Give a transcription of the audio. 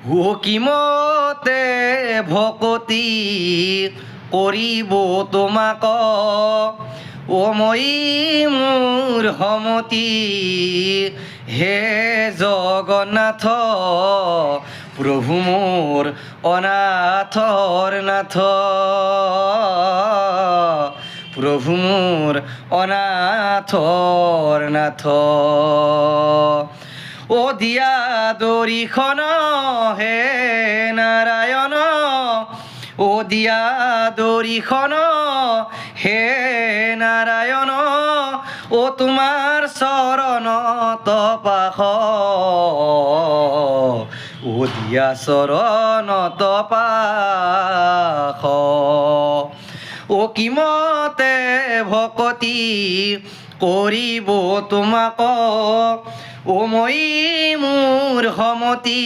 হুকিমতে ভকতি কৰিব তোমাক ও মই মোৰ সমতি হে জগন্নাথ প্ৰভু মোৰ অনাথৰ নাথ প্ৰভু মোৰ অনাথৰ নাথ ও দিয়া দৰিখন হে নাৰায়ণ ও দিয়া দৰিখন হে নাৰায়ণ ও তোমাৰ চৰণত পাশ ও দিয়া চৰণত পাশ ও কিমতে ভকতি কৰিব তোমাক ও মই মোৰ সমতি